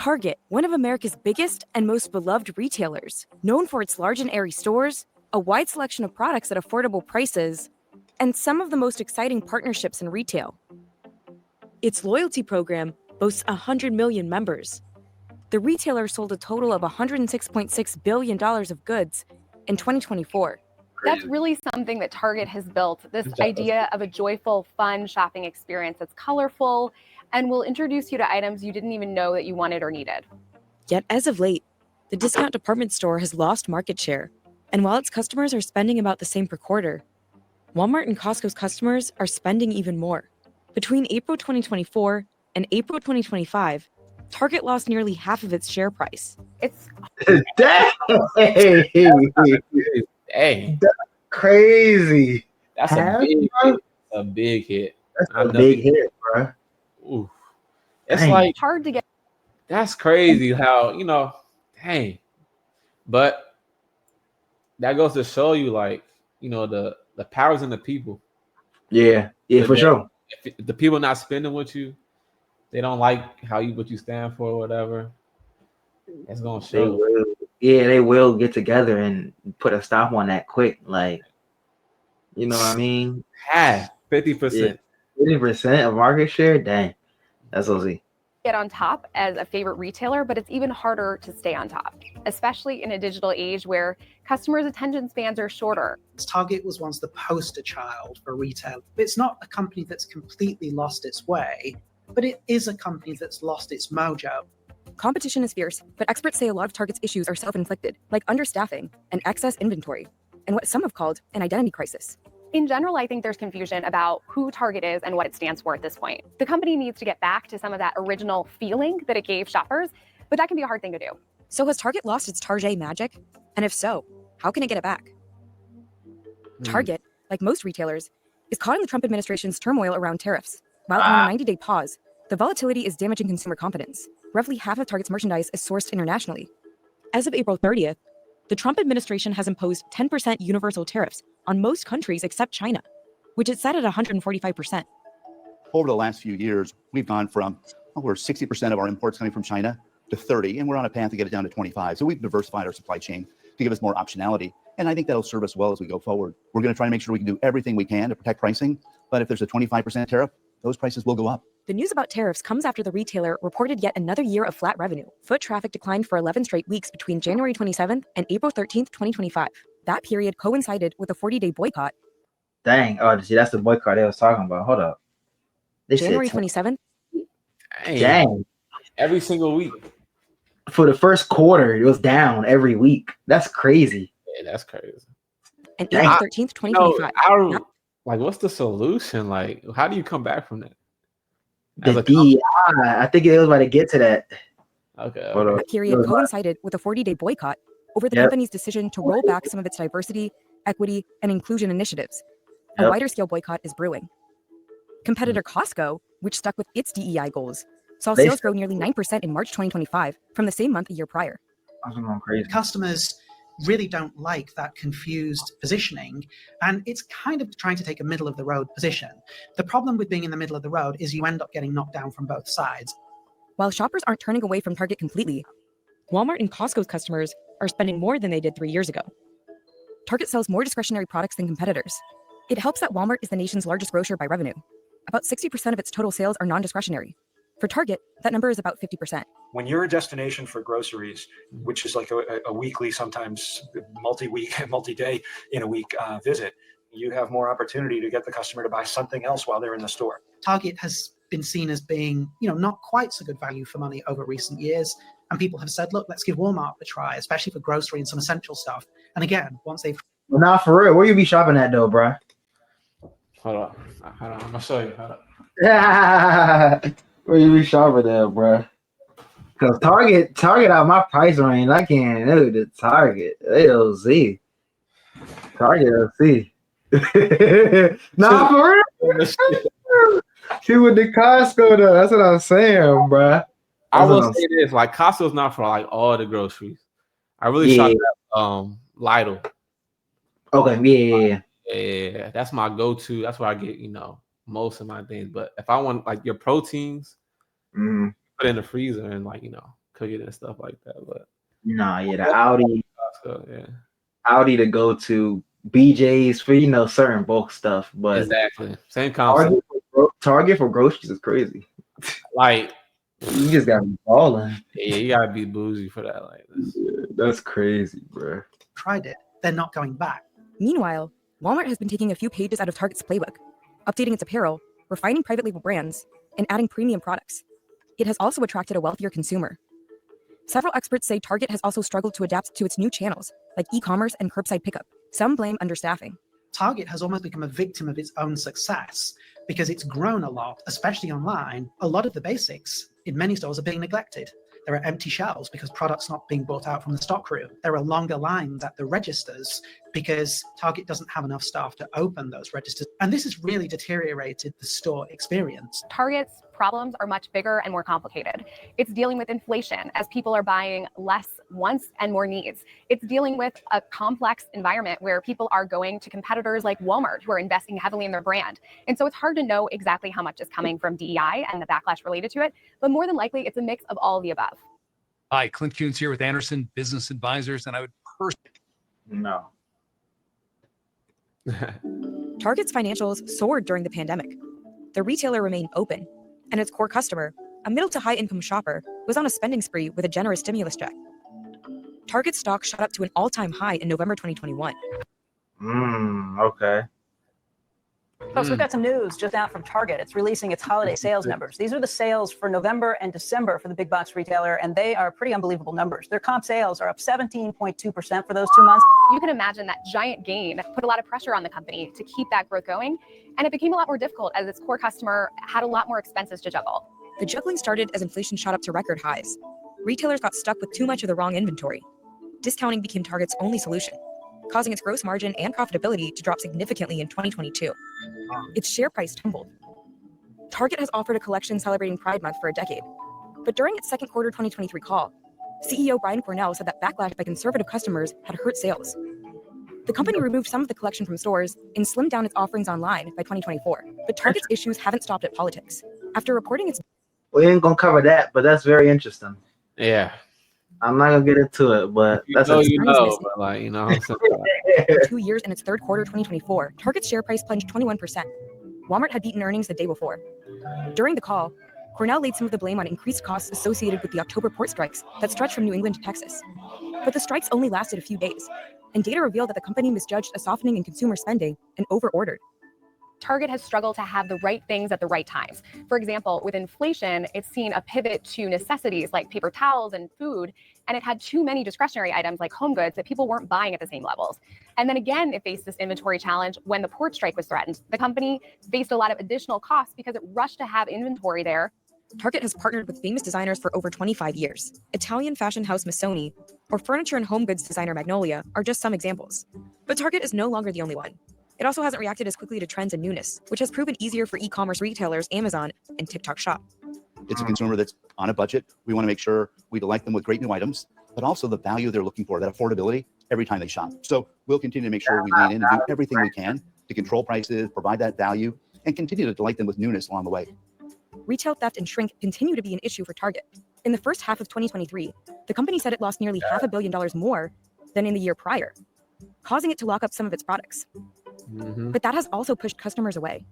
Target, one of America's biggest and most beloved retailers, known for its large and airy stores, a wide selection of products at affordable prices, and some of the most exciting partnerships in retail. Its loyalty program boasts 100 million members. The retailer sold a total of $106.6 billion of goods in 2024. That's really something that Target has built, this idea of a joyful, fun shopping experience that's colorful and will introduce you to items you didn't even know that you wanted or needed. Yet as of late, the discount department store has lost market share. And while its customers are spending about the same per quarter, Walmart and Costco's customers are spending even more. Between April 2024 and April 2025, Target lost nearly half of its share price. It's Hey, that's crazy. that's a big hit. A big hit. That's a big hit, bro. Ooh. It's Dang. like, It's hard to get. that's crazy how, dang. But that goes to show you, like, the power's in the people. Yeah, for sure. If the people not spending with you, they don't like what you stand for or whatever, it's gonna show. They will get together and put a stop on that quick. Like, you know what I mean? Half, 50%. 50% of market share? Dang. That's OZ. Get on top as a favorite retailer, but it's even harder to stay on top, especially in a digital age where customers' attention spans are shorter. Target was once the poster child for retail. It's not a company that's completely lost its way, but it is a company that's lost its mojo. Competition is fierce, but experts say a lot of Target's issues are self-inflicted, like understaffing and excess inventory, and what some have called an identity crisis. In general, I think there's confusion about who Target is and what it stands for at this point. The company needs to get back to some of that original feeling that it gave shoppers, but that can be a hard thing to do. So has Target lost its Target magic? And if so, how can it get it back? Target, like most retailers, is caught in the Trump administration's turmoil around tariffs. While on a 90-day pause, the volatility is damaging consumer confidence. Roughly half of Target's merchandise is sourced internationally. As of April 30th, the Trump administration has imposed 10% universal tariffs on most countries except China, which is set at 145%. Over the last few years, we've gone from over 60% of our imports coming from China to 30, and we're on a path to get it down to 25. So we've diversified our supply chain to give us more optionality. And I think that'll serve us well as we go forward. We're going to try to make sure we can do everything we can to protect pricing. But if there's a 25% tariff, those prices will go up. The news about tariffs comes after the retailer reported yet another year of flat revenue. Foot traffic declined for 11 straight weeks between January 27th and April 13th, 2025. That period coincided with a 40-day boycott. Dang. Oh, see, that's the boycott they was talking about. Hold up. January 27th? Dang. Every single week. For the first quarter, it was down every week. That's crazy. Yeah, that's crazy. And April 13th, 2025. What's the solution? Like, how do you come back from that? The DEI, I think it was about to get to that. Okay. That period coincided with a 40-day boycott over the company's decision to roll back some of its diversity, equity, and inclusion initiatives. A wider scale boycott is brewing. Competitor Costco, which stuck with its DEI goals, saw sales grow nearly 9% in March 2025 from the same month a year prior. I'm going crazy. Customers really don't like that confused positioning, and it's kind of trying to take a middle of the road position. The problem with being in the middle of the road is you end up getting knocked down from both sides. While shoppers aren't turning away from Target completely, Walmart and Costco's customers are spending more than they did 3 years ago. Target sells more discretionary products than competitors. It helps that Walmart is the nation's largest grocer by revenue. About 60% of its total sales are non-discretionary. For Target, that number is about 50%. When you're a destination for groceries, which is like a weekly, sometimes multi-week, multi-day in a week visit, you have more opportunity to get the customer to buy something else while they're in the store. Target has been seen as being, not quite so good value for money over recent years. And people have said, look, let's give Walmart a try, especially for grocery and some essential stuff. And again, once they've... Well, nah, for real, where you be shopping at though, bro? Hold on. I'm going to show you. Hold up. Where you be shopping at, bro? Because Target out my price range. I can't know the Target. AOZ. Target LC. Nah, for real. She with the Costco though. That's what I'm saying, bro. I will say this: like Costco's not for like all the groceries. I really shop at Lidl. Okay, yeah. That's my go-to. That's where I get most of my things. But if I want like your proteins, put in the freezer and cooking and stuff like that. But Nah, yeah, the Audi, Costco, yeah, Audi to go to BJ's for certain bulk stuff, but exactly same concept. Target for groceries is crazy. Like, You just gotta be balling. yeah, you gotta be bougie for that. Like this. Yeah, that's crazy, bro. Tried it. They're not going back. Meanwhile, Walmart has been taking a few pages out of Target's playbook, updating its apparel, refining private label brands, and adding premium products. It has also attracted a wealthier consumer. Several experts say Target has also struggled to adapt to its new channels, like e-commerce and curbside pickup. Some blame understaffing. Target has almost become a victim of its own success because it's grown a lot, especially online. A lot of the basics in many stores are being neglected. There are empty shelves because products not being brought out from the stockroom. There are longer lines at the registers because Target doesn't have enough staff to open those registers. And this has really deteriorated the store experience. Target's problems are much bigger and more complicated. It's dealing with inflation as people are buying less wants and more needs. It's dealing with a complex environment where people are going to competitors like Walmart who are investing heavily in their brand. And so it's hard to know exactly how much is coming from DEI and the backlash related to it, but more than likely it's a mix of all of the above. Hi, Clint Kuhns here with Anderson Business Advisors, and I would personally. No. Target's financials soared during the pandemic. The retailer remained open, and its core customer, a middle to high income shopper, was on a spending spree with a generous stimulus check. Target's stock shot up to an all-time high in November 2021. Okay. Folks, we've got some news just out from Target. It's releasing its holiday sales numbers. These are the sales for November and December for the big box retailer, and they are pretty unbelievable numbers. Their comp sales are up 17.2% for those 2 months. You can imagine that giant gain put a lot of pressure on the company to keep that growth going, and it became a lot more difficult as its core customer had a lot more expenses to juggle. The juggling started as inflation shot up to record highs. Retailers got stuck with too much of the wrong inventory. Discounting became Target's only solution, causing its gross margin and profitability to drop significantly in 2022. Its share price tumbled. Target has offered a collection celebrating Pride Month for a decade, but during its second quarter 2023 call, CEO Brian Cornell said that backlash by conservative customers had hurt sales. The company removed some of the collection from stores and slimmed down its offerings online by 2024, but Target's issues haven't stopped at politics. After reporting its... We ain't gonna cover that, but that's very interesting. Yeah. I'm not gonna get into it, but that's but like, you know. For 2 years in its third quarter 2024, Target's share price plunged 21%. Walmart had beaten earnings the day before. During the call, Cornell laid some of the blame on increased costs associated with the October port strikes that stretched from New England to Texas. But the strikes only lasted a few days, and data revealed that the company misjudged a softening in consumer spending and over-ordered. Target has struggled to have the right things at the right times. For example, with inflation, it's seen a pivot to necessities like paper towels and food, and it had too many discretionary items like home goods that people weren't buying at the same levels. And then again, it faced this inventory challenge when the port strike was threatened. The company faced a lot of additional costs because it rushed to have inventory there. Target has partnered with famous designers for over 25 years. Italian fashion house Missoni or furniture and home goods designer Magnolia are just some examples. But Target is no longer the only one. It also hasn't reacted as quickly to trends and newness, which has proven easier for e-commerce retailers Amazon and TikTok Shop. It's a consumer that's on a budget. We want to make sure we delight them with great new items, but also the value they're looking for, that affordability every time they shop. So we'll continue to make sure we lean in and do everything we can to control prices, provide that value, and continue to delight them with newness along the way. Retail theft and shrink continue to be an issue for Target. In the first half of 2023, the company said it lost nearly $500 million more than in the year prior, causing it to lock up some of its products. But that has also pushed customers away.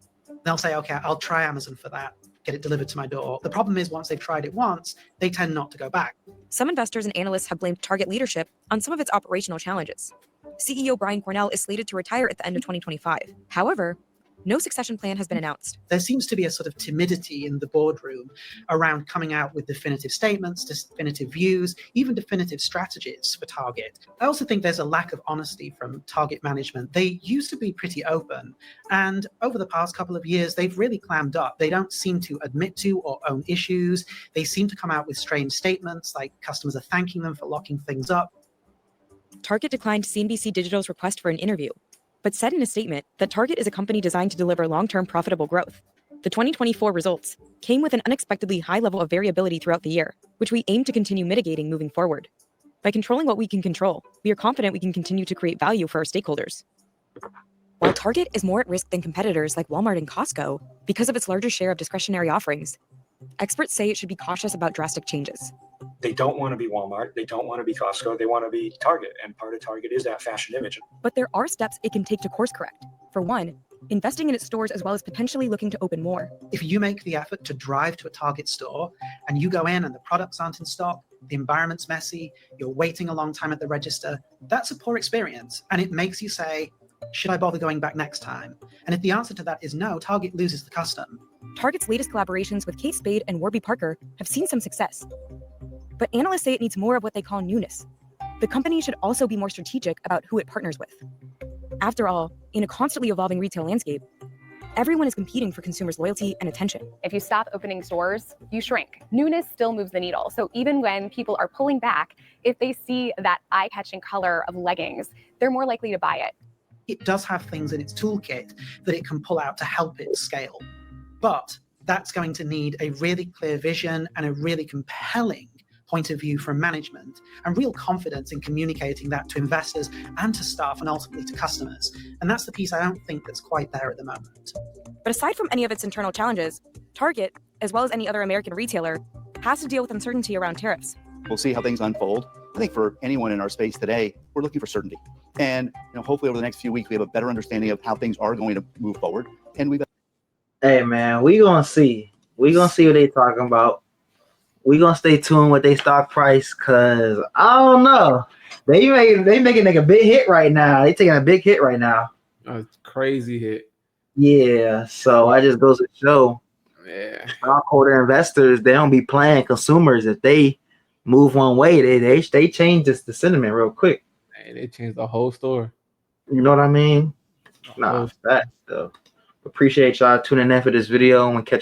They'll say, okay, I'll try Amazon for that, get it delivered to my door. The problem is once they've tried it once, they tend not to go back. Some investors and analysts have blamed Target leadership on some of its operational challenges. CEO Brian Cornell is slated to retire at the end of 2025. However, no succession plan has been announced. There seems to be a sort of timidity in the boardroom around coming out with definitive statements, definitive views, even definitive strategies for Target. I also think there's a lack of honesty from Target management. They used to be pretty open, and over the past couple of years, they've really clammed up. They don't seem to admit to or own issues. They seem to come out with strange statements like customers are thanking them for locking things up. Target declined CNBC Digital's request for an interview, but said in a statement that Target is a company designed to deliver long-term profitable growth. The 2024 results came with an unexpectedly high level of variability throughout the year, which we aim to continue mitigating moving forward. By controlling what we can control, we are confident we can continue to create value for our stakeholders. While Target is more at risk than competitors like Walmart and Costco because of its larger share of discretionary offerings, experts say it should be cautious about drastic changes. They don't want to be Walmart. They don't want to be Costco. They want to be Target. And part of Target is that fashion image. But there are steps it can take to course correct. For one, investing in its stores as well as potentially looking to open more. If you make the effort to drive to a Target store and you go in and the products aren't in stock, the environment's messy, you're waiting a long time at the register, that's a poor experience. And it makes you say, should I bother going back next time? And if the answer to that is no, Target loses the custom. Target's latest collaborations with Kate Spade and Warby Parker have seen some success. But analysts say it needs more of what they call newness. The company should also be more strategic about who it partners with. After all, in a constantly evolving retail landscape, everyone is competing for consumers' loyalty and attention. If you stop opening stores, you shrink. Newness still moves the needle. So even when people are pulling back, if they see that eye-catching color of leggings, they're more likely to buy it. It does have things in its toolkit that it can pull out to help it scale. But that's going to need a really clear vision and a really compelling point of view from management and real confidence in communicating that to investors and to staff and ultimately to customers. And that's the piece I don't think that's quite there at the moment. But aside from any of its internal challenges, Target, as well as any other American retailer, has to deal with uncertainty around tariffs. We'll see how things unfold. I think for anyone in our space today, we're looking for certainty. And hopefully over the next few weeks, we have a better understanding of how things are going to move forward. And Hey man, we gonna see. We gonna see what they talking about. We gonna stay tuned with their stock price, cause I don't know. They making like a big hit right now. They taking a big hit right now. A crazy hit. Yeah. So I just goes to show. Yeah. Stockholder investors, they don't be playing consumers. If they move one way, they change the sentiment real quick. Man, they changed the whole store. You know what I mean? Nah, that's though. Appreciate y'all tuning in for this video and catch